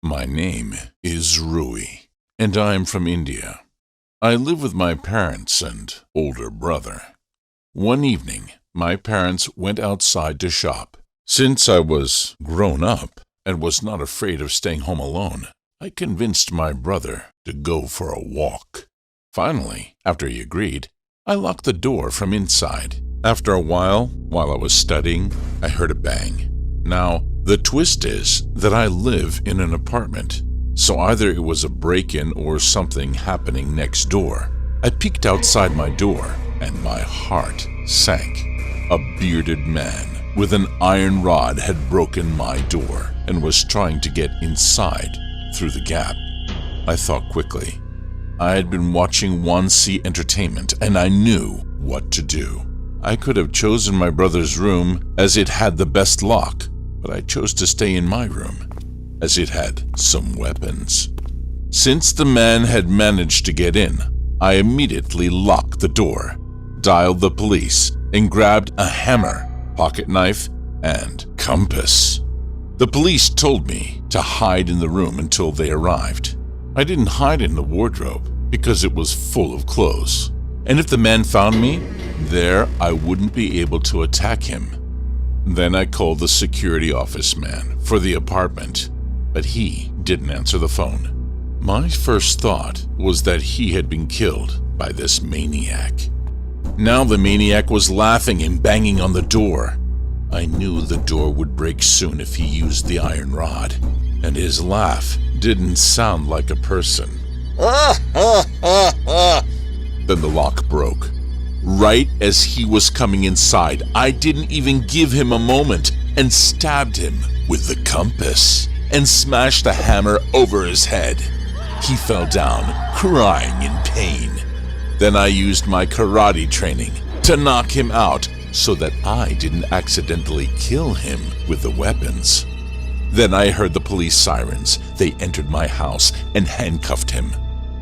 My name is Rui, and I am from India. I live with my parents and older brother. One evening, my parents went outside to shop. Since I was grown up and was not afraid of staying home alone, I convinced my brother to go for a walk. Finally, after he agreed, I locked the door from inside. After a while I was studying, I heard a bang. Now, the twist is that I live in an apartment, so either it was a break-in or something happening next door. I peeked outside my door, and my heart sank. A bearded man with an iron rod had broken my door and was trying to get inside through the gap. I thought quickly. I had been watching 1C Entertainment, and I knew what to do. I could have chosen my brother's room as it had the best lock, but I chose to stay in my room as it had some weapons. Since the man had managed to get in, I immediately locked the door, dialed the police, and grabbed a hammer, pocket knife, and compass. The police told me to hide in the room until they arrived. I didn't hide in the wardrobe because it was full of clothes, and if the man found me there, I wouldn't be able to attack him. Then I called the security office man for the apartment, but he didn't answer the phone. My first thought was that he had been killed by this maniac. Now the maniac was laughing and banging on the door. I knew the door would break soon if he used the iron rod, and his laugh didn't sound like a person. Then the lock broke. Right as he was coming inside, I didn't even give him a moment and stabbed him with the compass and smashed the hammer over his head. He fell down, crying in pain. Then I used my karate training to knock him out so that I didn't accidentally kill him with the weapons. Then I heard the police sirens. They entered my house and handcuffed him.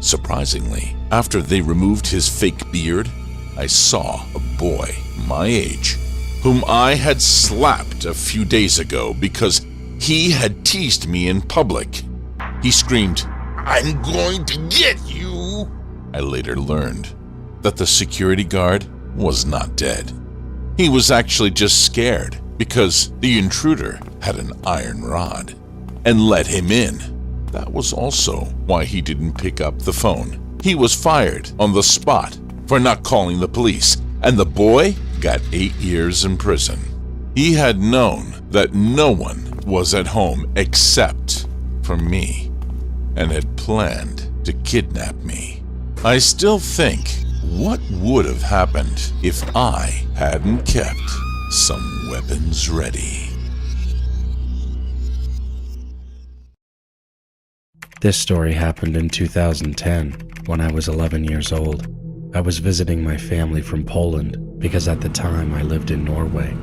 Surprisingly, after they removed his fake beard, I saw a boy my age, whom I had slapped a few days ago because he had teased me in public. He screamed, "I'm going to get you!" I later learned that the security guard was not dead. He was actually just scared because the intruder had an iron rod and let him in. That was also why he didn't pick up the phone. He was fired on the spot for not calling the police, and the boy got 8 years in prison. He had known that no one was at home except for me and had planned to kidnap me. I still think, what would have happened if I hadn't kept some weapons ready? This story happened in 2010 when I was 11 years old. I was visiting my family from Poland because at the time I lived in Norway.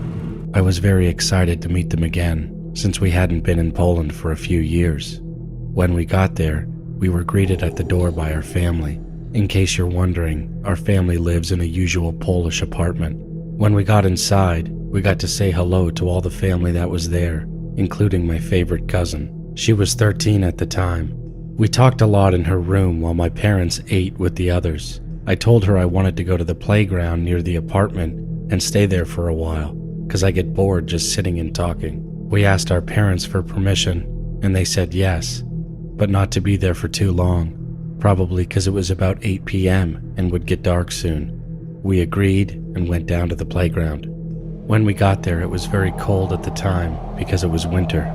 I was very excited to meet them again since we hadn't been in Poland for a few years. When we got there, we were greeted at the door by our family. In case you're wondering, our family lives in a usual Polish apartment. When we got inside, we got to say hello to all the family that was there, including my favorite cousin. She was 13 at the time. We talked a lot in her room while my parents ate with the others. I told her I wanted to go to the playground near the apartment and stay there for a while, because I get bored just sitting and talking. We asked our parents for permission, and they said yes, but not to be there for too long, probably because it was about 8 p.m. and would get dark soon. We agreed and went down to the playground. When we got there, it was very cold at the time because it was winter.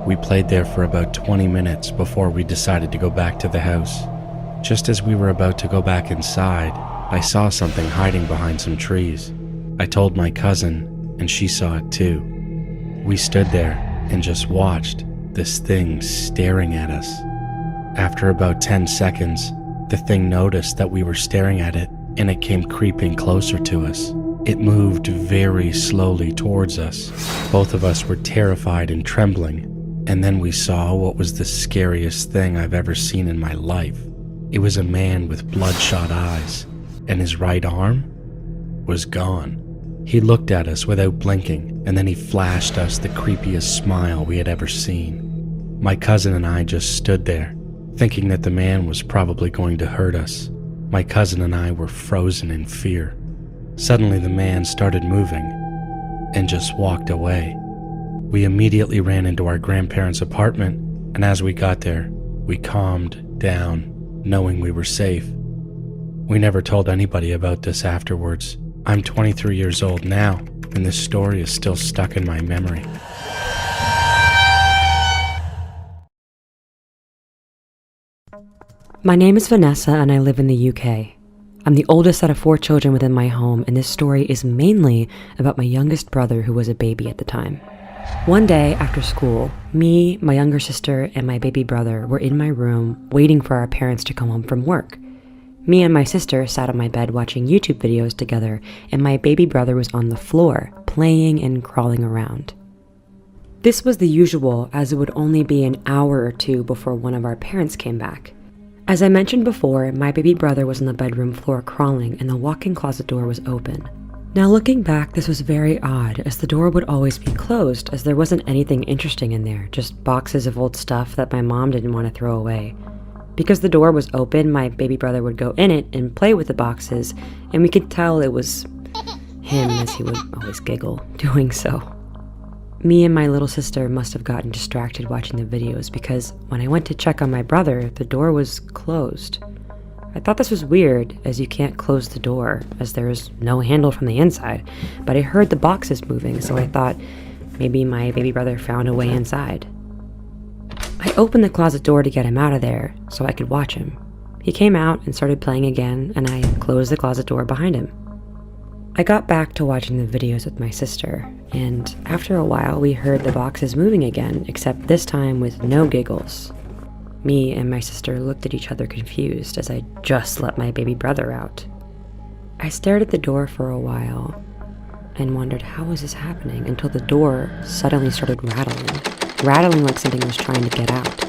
We played there for about 20 minutes before we decided to go back to the house. Just as we were about to go back inside, I saw something hiding behind some trees. I told my cousin, and she saw it too. We stood there and just watched this thing staring at us. After about 10 seconds, the thing noticed that we were staring at it, and it came creeping closer to us. It moved very slowly towards us. Both of us were terrified and trembling, and then we saw what was the scariest thing I've ever seen in my life. It was a man with bloodshot eyes, and his right arm was gone. He looked at us without blinking, and then he flashed us the creepiest smile we had ever seen. My cousin and I just stood there, thinking that the man was probably going to hurt us. My cousin and I were frozen in fear. Suddenly the man started moving and just walked away. We immediately ran into our grandparents' apartment, and as we got there, we calmed down, knowing we were safe. We never told anybody about this afterwards. I'm 23 years old now, and this story is still stuck in my memory. My name is Vanessa and I live in the UK. I'm the oldest out of 4 children within my home, and this story is mainly about my youngest brother who was a baby at the time. One day after school, me, my younger sister, and my baby brother were in my room waiting for our parents to come home from work. Me and my sister sat on my bed watching YouTube videos together, and my baby brother was on the floor, playing and crawling around. This was the usual, as it would only be an hour or two before one of our parents came back. As I mentioned before, my baby brother was on the bedroom floor crawling, and the walk-in closet door was open. Now looking back, this was very odd, as the door would always be closed, as there wasn't anything interesting in there, just boxes of old stuff that my mom didn't want to throw away. Because the door was open, my baby brother would go in it and play with the boxes, and we could tell it was him, as he would always giggle doing so. Me and my little sister must have gotten distracted watching the videos, because when I went to check on my brother, the door was closed. I thought this was weird, as you can't close the door, as there is no handle from the inside, but I heard the boxes moving, so I thought maybe my baby brother found a way inside. I opened the closet door to get him out of there, so I could watch him. He came out and started playing again, and I closed the closet door behind him. I got back to watching the videos with my sister, and after a while we heard the boxes moving again, except this time with no giggles. Me and my sister looked at each other confused, as I just let my baby brother out. I stared at the door for a while and wondered how was this happening, until the door suddenly started rattling like something was trying to get out.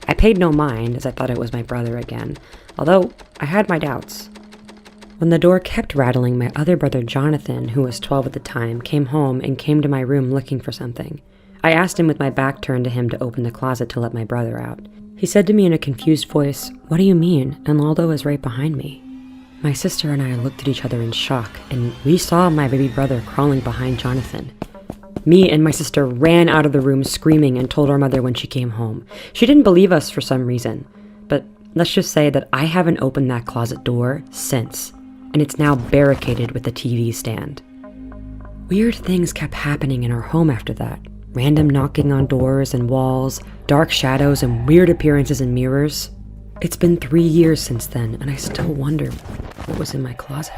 I paid no mind, as I thought it was my brother again, although I had my doubts. When the door kept rattling, my other brother Jonathan, who was 12 at the time, came home and came to my room looking for something. I asked him with my back turned to him to open the closet to let my brother out. He said to me in a confused voice, "What do you mean? And Aldo is right behind me." My sister and I looked at each other in shock, and we saw my baby brother crawling behind Jonathan. Me and my sister ran out of the room screaming and told our mother when she came home. She didn't believe us for some reason, but let's just say that I haven't opened that closet door since, and it's now barricaded with a TV stand. Weird things kept happening in our home after that. Random knocking on doors and walls, dark shadows, and weird appearances in mirrors. It's been 3 years since then, and I still wonder what was in my closet.